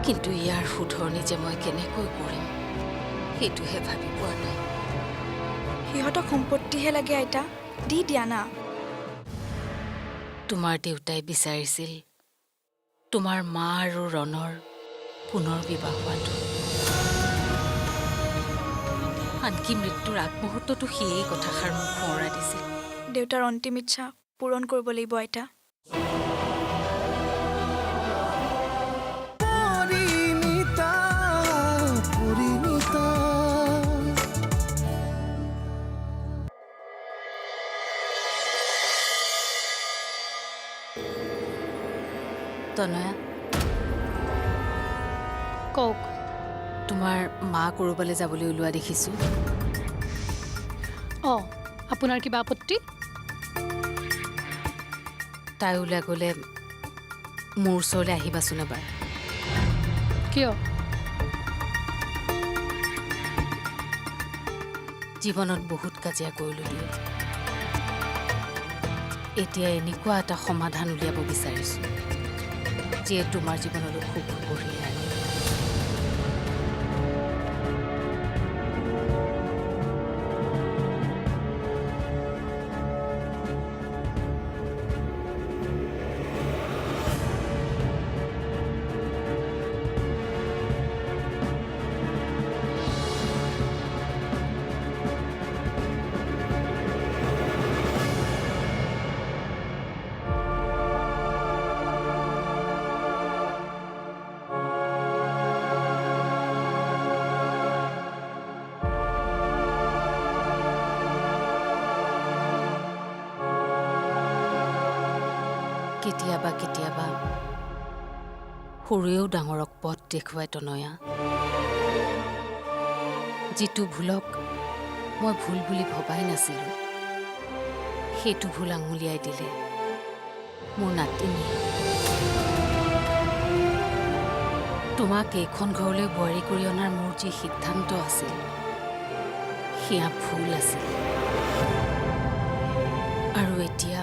কিন্তু ইয়াৰ শুধৰণি যে মই কেনেকৈ কৰিম সেইটোহে ভাবি পোৱা নাই। সিহঁতক সম্পত্তিহে লাগে আইতা, দি দিয়া না। তোমাৰ দেউতাই বিচাৰিছিল তোমাৰ মা আৰু ৰণৰ পুনৰ বিবাহ হোৱাটো। আনকি মৃত্যুৰ আগমুহূৰ্ততো সিয়েই কথাষাৰ মোক সোঁৱৰাই দিছিল। দেউতাৰ অন্তিম ইচ্ছা পূৰণ কৰিব লাগিব আইতা। তনয়া, কওক। তোমাৰ মা ক'ৰবালৈ যাবলৈ ওলোৱা দেখিছোঁ। অঁ, আপোনাৰ কিবা আপত্তি? তাই ওলাই গ'লে মোৰ ওচৰলৈ আহিবাচোন এবাৰ। কিয়? জীৱনত বহুত কাজিয়া কৰিলোঁ দিয়ক। এতিয়া এনেকুৱা এটা সমাধান উলিয়াব বিচাৰিছোঁ যিয়ে তোমাৰ জীৱনলৈ সুখ কঢ়িয়াই আনে। কেতিয়াবা কেতিয়াবা সৰুৱেও ডাঙৰক পথ দেখুৱাই তনয়া। যিটো ভুলক মই ভুল বুলি ভবাই নাছিলোঁ সেইটো ভুল আঙুলিয়াই দিলে মোৰ নাতিনী। তোমাক এইখন ঘৰলৈ বোৱাৰী কৰি অনাৰ মোৰ যি সিদ্ধান্ত আছিল সেয়া ভুল আছিল। আৰু এতিয়া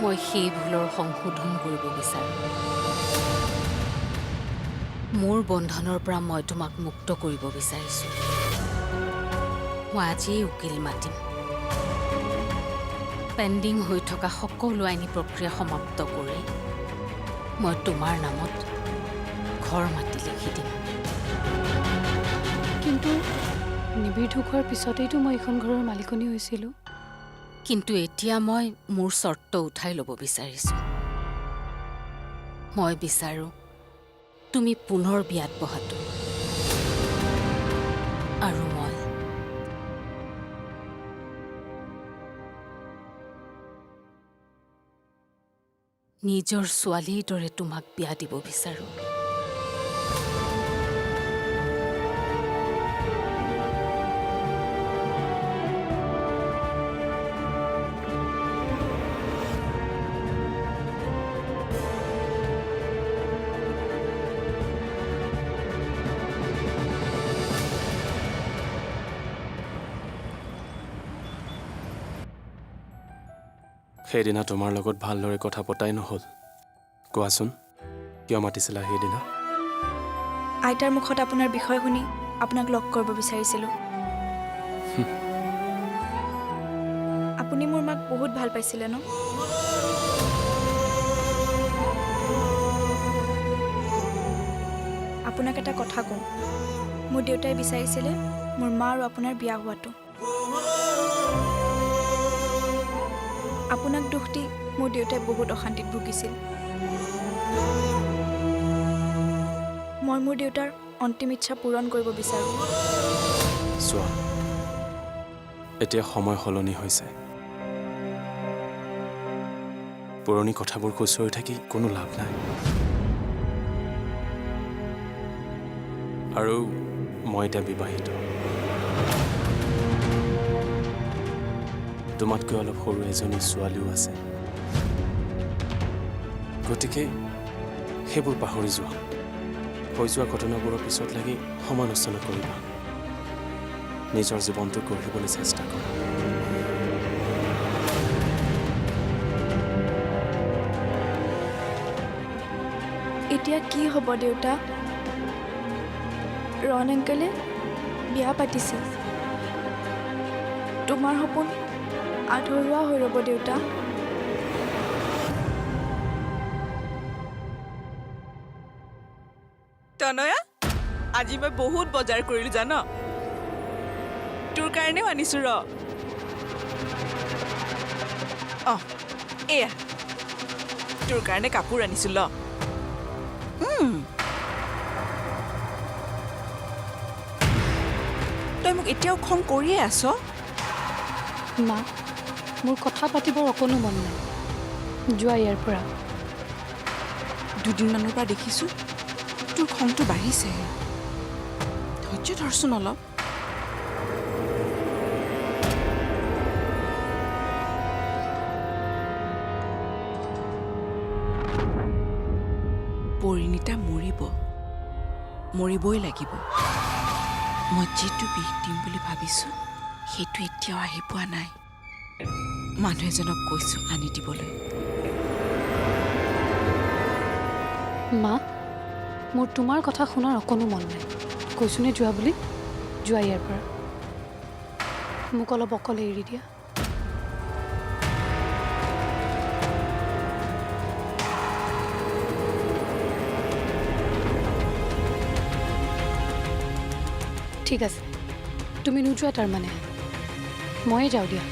মই সেই ভুলৰ সংশোধন কৰিব বিচাৰোঁ। মোৰ বন্ধনৰ পৰা মই তোমাক মুক্ত কৰিব বিচাৰিছোঁ। মই আজিয়েই উকিল মাতিম। পেণ্ডিং হৈ থকা সকলো আইনী প্ৰক্ৰিয়া সমাপ্ত কৰি মই তোমাৰ নামত ঘৰ মাটি লিখি দিম। কিন্তু নিবিড় ঢুক হোৱাৰ পিছতেইতো মই এইখন ঘৰৰ মালিকনী হৈছিলোঁ। কিন্তু এতিয়া মই মোৰ চৰ্ত উঠাই ল'ব বিচাৰিছোঁ। মই বিচাৰোঁ তুমি পুনৰ বিয়াত বহাটো। আৰু মই নিজৰ ছোৱালীৰ দৰে তোমাক বিয়া দিব বিচাৰোঁ। সেইদিনা তোমাৰ লগত ভালদৰে কথা পতাই নহ'ল। কোৱাচোন কিয় মাতিছিলা সেইদিনা? আইতাৰ মুখত আপোনাৰ বিষয় শুনি আপোনাক লগ কৰিব বিচাৰিছিলোঁ। আপুনি মোৰ মাক বহুত ভাল পাইছিলে ন? আপোনাক এটা কথা কওঁ, মোৰ দেউতাই বিচাৰিছিলে মোৰ মা আৰু আপোনাৰ বিয়া হোৱাটো। আপোনাক দুখ দি মোৰ দেউতাই বহুত অশান্তিত ভুগিছিল। মই মোৰ দেউতাৰ অন্তিম ইচ্ছা পূৰণ কৰিব বিচাৰোঁ। চোৱা, এতিয়া সময় সলনি হৈছে। পুৰণি কথাবোৰ খুচৰি থাকি কোনো লাভ নাই। আৰু মই এতিয়া বিবাহিত। তোমাতকৈ অলপ সৰু এজনী ছোৱালীও আছে। গতিকে সেইবোৰ পাহৰি যোৱা। হৈ যোৱা ঘটনাবোৰৰ পিছত লাগি সমালোচনা কৰিবা। নিজৰ জীৱনটো গঢ়িবলৈ চেষ্টা কৰা। এতিয়া কি হ'ব দেউতা? ৰণ আংকলে বিয়া পাতিছে। তোমাৰ সপোন আধৰুৱা হৈ ৰ'ব দেউতা। তনয়া, আজি মই বহুত বজাৰ কৰিলোঁ জান। তোৰ কাৰণেও আনিছোঁ ৰ। এয়া তোৰ কাৰণে কাপোৰ আনিছোঁ ল। তই মোক এতিয়াও খং কৰিয়ে আছ? মা, মোৰ কথা পাতিবৰ অকণো মন নাই। যোৱা ইয়াৰ পৰা। দুদিনমানৰ পৰা দেখিছোঁ তোৰ খংটো বাঢ়িছেহে। ধৈৰ্য ধৰচোন অলপ। পৰিণীতা মৰিবই লাগিব। মই যিটো বিষ দিম বুলি ভাবিছোঁ সেইটো এতিয়াও আহি পোৱা নাই। মানুহ এজনক কৈছোঁ আনি দিবলৈ। মা, মোৰ তোমাৰ কথা শুনাৰ অকণো মন নাই। কৈছোনে যোৱা বুলি? যোৱা ইয়াৰ পৰা। মোক অলপ অকলে এৰি দিয়া। ঠিক আছে, তুমি নোযোৱা তাৰমানে? ময়ে যাওঁ দিয়া।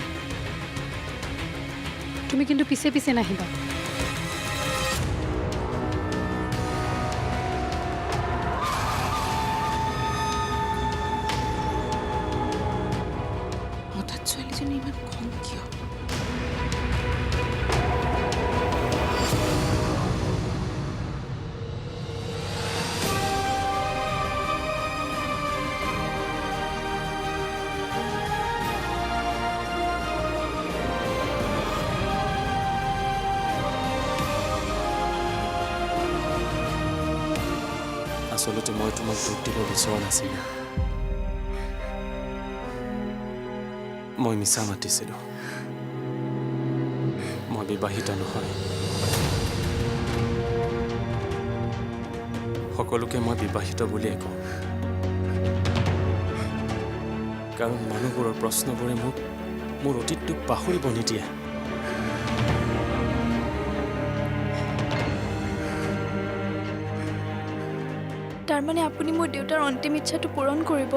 তুমি কিন্তু পিছে পিছে নাহিবা। হঠাৎ ছোৱালীজনী ইমান খং কিয়? আচলতে মই তোমাক দুখ দিব বিচৰা নাছিলোঁ। মই মিছা মাতিছিলোঁ। মই বিবাহিত নহয়। সকলোকে মই বিবাহিত বুলিয়ে কওঁ। কাৰণ মানুহবোৰৰ প্ৰশ্নবোৰে মোক মোৰ অতীতটোক পাহৰিব নিদিয়ে। তাৰমানে আপুনি মোৰ দেউতাৰ অন্তিম ইচ্ছাটো পূৰণ কৰিব?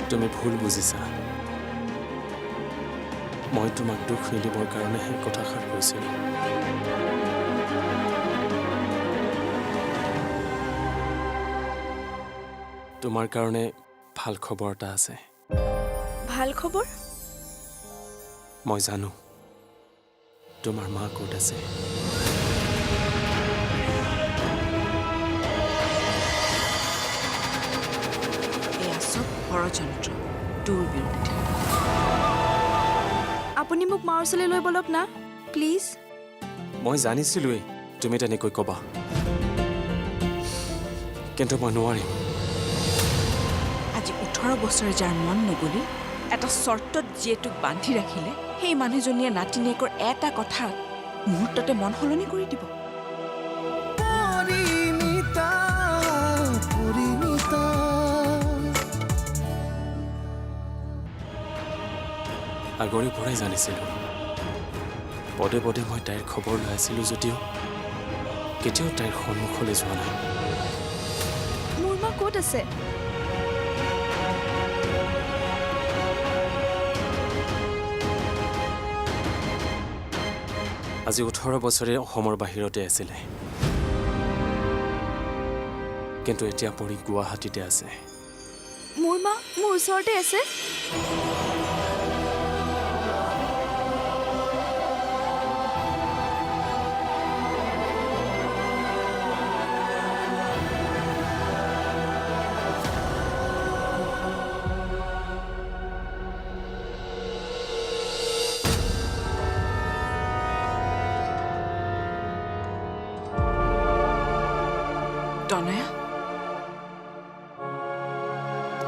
তুমি ভুল বুজিছা। মই তোমাক দুখ নিদিবৰ কাৰণে সেই কথাষাৰ কৈছিলোঁ। তোমাৰ কাৰণে ভাল খবৰ এটা আছে। ভাল খবৰ? মই জানো তোমাৰ মা ক'ত আছে। এয়া চব ষড়যন্ত্ৰ তোৰ বিৰুদ্ধে। আপুনি মোক মাৰ ওচৰলৈ লৈ বলক না প্লিজ। মই জানিছিলোঁৱেই তুমি তেনেকৈ ক'বা, কিন্তু মই নোৱাৰিম। আজি 18 বছৰে যাৰ মন নগলি, এটা চৰ্তত যিয়েটোক বান্ধি ৰাখিলে, সেই মানুহজনীয়ে নাতিনীয়েকৰ এটা কথা মুহূৰ্ততে মন সলনি কৰি দিব। আগৰে পৰাই জানিছিলোঁ। পদে পদে মই তাইৰ খবৰ লৈ আছিলোঁ যদিও কেতিয়াও তাইৰ সন্মুখলৈ যোৱা নাই। মোৰ মা ক'ত আছে? আজি 18 বছৰে অসমৰ বাহিৰতে আছিলে, কিন্তু এতিয়া পৰি গুৱাহাটীতে আছে। মোৰ মা মোৰ ওচৰতে আছে? তনয়া,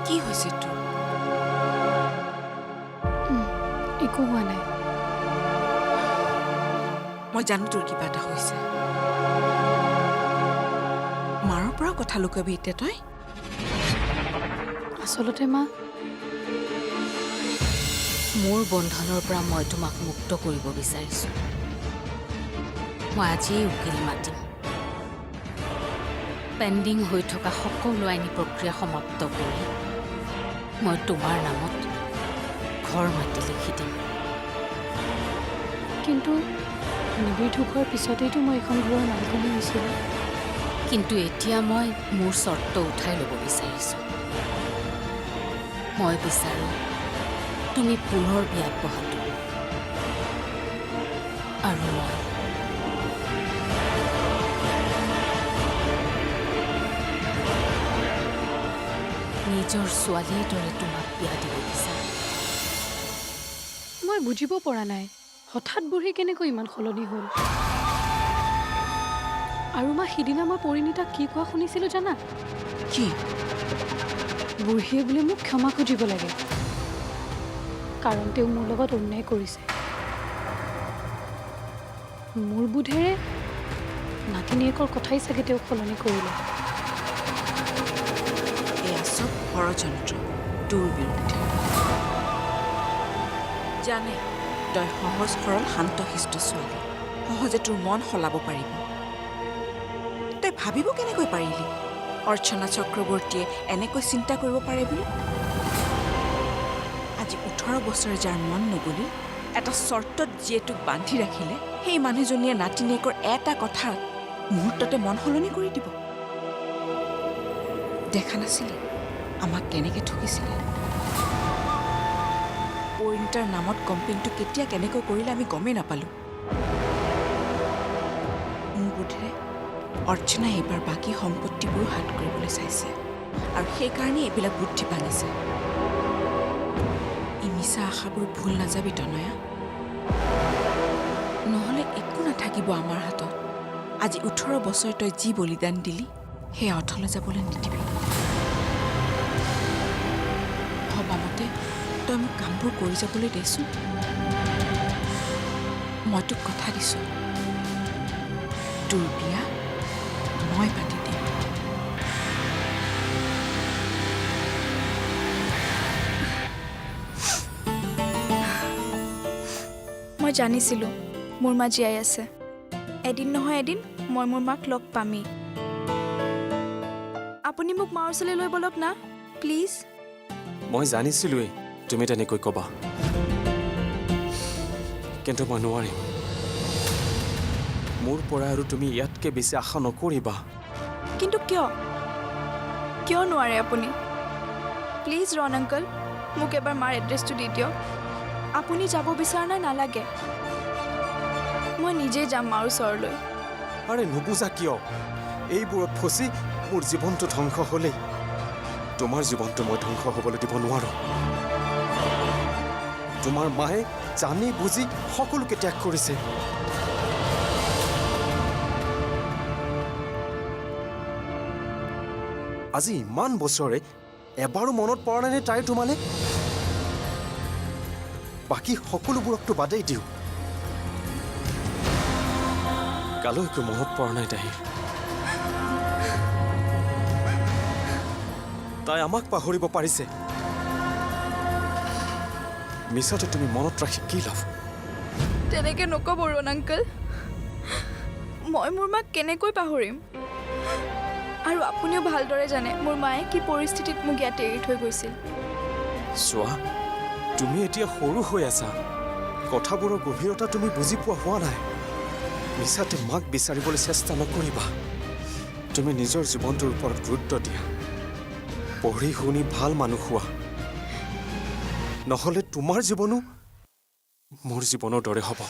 কি হৈছে তোৰ? একো হোৱা নাই। মই জানো তোৰ কিবা এটা হৈছে। মাৰৰ পৰা কথা লুকাবি এতিয়া তই? আচলতে মা, মোৰ বন্ধনৰ পৰা মই তোমাক মুক্ত কৰিব বিচাৰিছোঁ। মই আজিয়েই উকিল মাতিম। পেণ্ডিং হৈ থকা সকলো আইনী প্ৰক্ৰিয়া সমাপ্ত কৰি মই তোমাৰ নামত ঘৰ মাটি লিখি দিম। কিন্তু নিবিড় ঢুকোৱাৰ পিছতেইতো মই এইখন ঘৰৰ মালিকনী হৈছিলোঁ। কিন্তু এতিয়া মই মোৰ চৰ্ত উঠাই ল'ব বিচাৰিছোঁ। মই বিচাৰোঁ তুমি পুনৰ বিয়াত বহাটো, আৰু মই নিজৰ ছোৱালীৰ দৰে তোমাক বিয়া দিব বিচাৰোঁ। মই বুজিব পৰা নাই হঠাৎ বুঢ়ী কেনেকৈ ইমান সলনি হ'ল। আৰু মা, সিদিনা মই পৰিণীতাক কি কোৱা শুনিছিলোঁ জানা? কি? বুঢ়ীয়ে বোলে মোক ক্ষমা খুজিব লাগে, কাৰণ তেওঁ মোৰ লগত অন্যায় কৰিছে। মোৰ বোধেৰে নাতিনীয়েকৰ কথাই চাগে তেওঁক সলনি কৰিলে। এয়া চব ষড়যন্ত্ৰ তোৰ বিৰুদ্ধে। জানে তই সহজ সৰল শান্তশিষ্ট ছোৱালী, সহজে তোৰ মন সলাব পাৰিব। তই ভাবিব কেনেকৈ পাৰিলি অৰ্চনা চক্ৰৱৰ্তীয়ে এনেকৈ চিন্তা কৰিব পাৰে বুলি? আজি 18 বছৰে যাৰ মন নগলি, এটা চৰ্তত যিয়েটোক বান্ধি ৰাখিলে, সেই মানুহজনীয়ে নাতিনীয়েকৰ এটা কথাত মুহূৰ্ততে মন সলনি কৰি দিব। দেখা নাছিলি আমাক কেনেকৈ ঠগিছিলে? পৰিণীতাৰ নামত কমপ্লেইনটো কেতিয়া কেনেকৈ কৰিলে আমি গমেই নাপালোঁ। মোৰ বোধেৰে অৰ্চনাই এইবাৰ বাকী সম্পত্তিবোৰো হাত কৰিবলৈ চাইছে, আৰু সেইকাৰণে এইবিলাক বুদ্ধি ভাঙিছে। এই মিছা আশাবোৰ ভুল নাযাবি তনয়া, নহ'লে একো নাথাকিব আমাৰ হাতত। আজি 18 বছৰ তই যি বলিদান দিলি, সেয়া অথলে যাবলৈ নিদিবি। ভবামতে তই মোক কামবোৰ কৰি যাবলৈ দেচোন। মই তোক কথা দিছোঁ, তোৰ বিয়া মই পাতি দিম। মই জানিছিলোঁ মোৰ মা জীয়াই আছে। এদিন নহয় এদিন মই মোৰ মাক লগ পামেই। আপুনি মোক মাৰ ওচৰলৈ লৈ বলক না প্লিজ। মই জানিছিলোঁৱেই তুমি তেনেকৈ ক'বা, কিন্তু মই নোৱাৰিম। মোৰ পৰা আৰু তুমি ইয়াতকৈ বেছি আশা নকৰিবা। কিন্তু কিয় কিয় নোৱাৰে আপুনি? প্লিজ ৰণ আংকল, মোক এবাৰ মাৰ এড্ৰেছটো দি দিয়ক। আপুনি যাব বিচৰা নাই নালাগে, মই নিজেই যাম মাৰ ওচৰলৈ। আৰে নুবুজা কিয়? এইবোৰত ফচি মোৰ জীৱনটো ধ্বংস হ'লেই তোমাৰ জীৱনটো মই ধ্বংস হ'বলৈ দিব নোৱাৰোঁ। তোমাৰ মায়ে জানি বুজি সকলোকে ত্যাগ কৰিছে। আজি ইমান বছৰে এবাৰো মনত পৰা নাই নে তাইৰ তোমালে? বাকী সকলোবোৰকতো বাদেই দিওঁ, কালৈকো মনত পৰা নাই তাইৰ। তাই আমাক পাহৰিব পাৰিছে। মিছাতে তুমি মনত ৰাখি কি লাভ? তেনেকৈ নক'ব ৰণ আংকল, মই মোৰ মাক কেনেকৈ পাহৰিম? আৰু আপুনিও ভালদৰে জানে মোৰ মায়ে কি পৰিস্থিতিত মোক ইয়াত এৰি থৈ গৈছিল। চোৱা, তুমি এতিয়া সৰু হৈ আছা, কথাবোৰৰ গভীৰতা তুমি বুজি পোৱা হোৱা নাই। মিছাতে মাক বিচাৰিবলৈ চেষ্টা নকৰিবা। তুমি নিজৰ জীৱনটোৰ ওপৰত গুৰুত্ব দিয়া, পঢ়ি শুনি ভাল মানুহ হোৱা, নহ'লে তোমাৰ জীৱনো মোৰ জীৱনৰ দৰে হ'ব।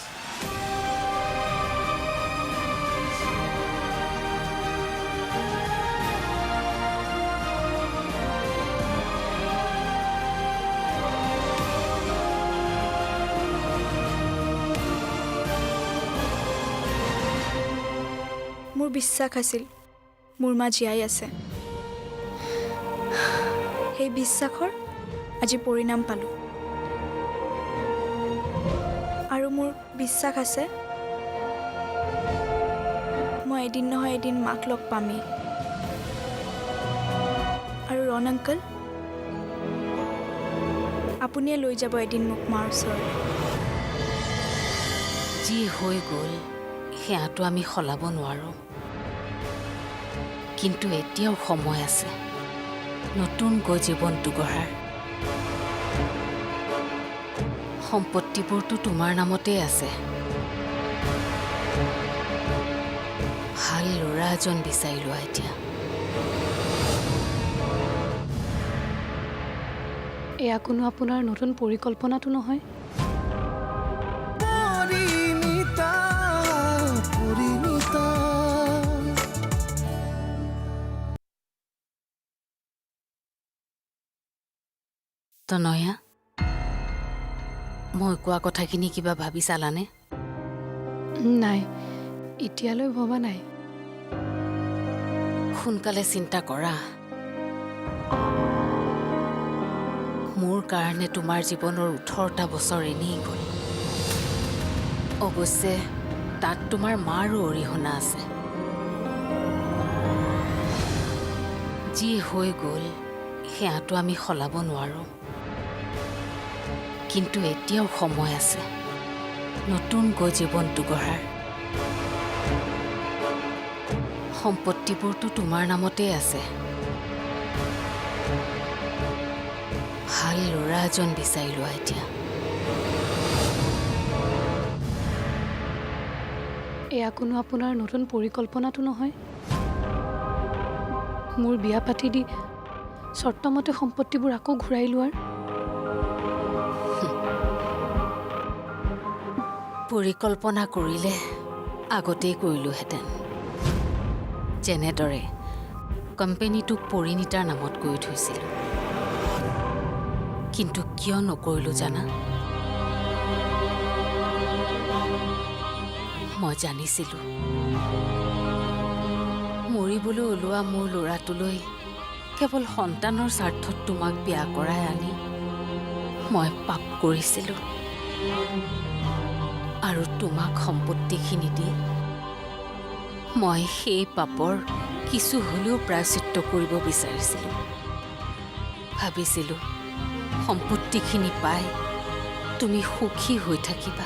মোৰ বিশ্বাস আছিল মোৰ মা জীয়াই আছে। সেই বিশ্বাসৰ আজি পৰিণাম পালোঁ। আৰু মোৰ বিশ্বাস আছে এদিন নহয় এদিন মাক লগ পামেই। আৰু ৰণ আংকল, আপুনিয়ে লৈ যাব এদিন মোক মাৰ ওচৰলৈ। যি হৈ গ'ল সেয়াটো আমি সলাব নোৱাৰোঁ, কিন্তু এতিয়াও সময় আছে নতুনকৈ জীৱনটো গঢ়াৰ। সম্পত্তিবোৰতো তোমাৰ নামতেই আছে। ভাল ল'ৰা এজন বিচাৰি লোৱা এতিয়া। এয়া কোনো আপোনাৰ নতুন পৰিকল্পনাটো নহয়। তনয়া, মই কোৱা কথাখিনি কিবা ভাবি চালানে? নাই, এতিয়ালৈ ভবা নাই। সোনকালে চিন্তা কৰা। মোৰ কাৰণে তোমাৰ জীৱনৰ 18টা বছৰ এনেই গ'ল। অৱশ্যে তাত তোমাৰ মাৰো অৰিহণা আছে। যি হৈ গ'ল সেয়াটো আমি সলাব নোৱাৰোঁ, কিন্তু এতিয়াও সময় আছে নতুনকৈ জীৱনটো গঢ়াৰ। সম্পত্তিবোৰতো তোমাৰ নামতেই আছে। ভাল ল'ৰা এজন বিচাৰি লোৱা এতিয়া। এয়া কোনো আপোনাৰ নতুন পৰিকল্পনাটো নহয়। মোৰ বিয়া পাতি দি চৰ্তমতে সম্পত্তিবোৰ আকৌ ঘূৰাই লোৱাৰ। পৰিকল্পনা কৰিলে আগতেই কৰিলোহেঁতেন। যেনেদৰে কোম্পেনীটোক পৰিণীতাৰ নামত কৰি থৈছিলোঁ, কিন্তু কিয় নকৰিলোঁ জানা? মই জানিছিলোঁ মৰিবলৈ ওলোৱা মোৰ ল'ৰাটোলৈ কেৱল সন্তানৰ স্বাৰ্থত তোমাক বিয়া কৰাই আনি মই পাপ কৰিছিলোঁ, আৰু তোমাক সম্পত্তিখিনি দি মই সেই পাপৰ কিছু হ'লেও প্ৰায়শ্চিত্ত কৰিব বিচাৰিছিলোঁ। ভাবিছিলোঁ সম্পত্তিখিনি পাই তুমি সুখী হৈ থাকিবা।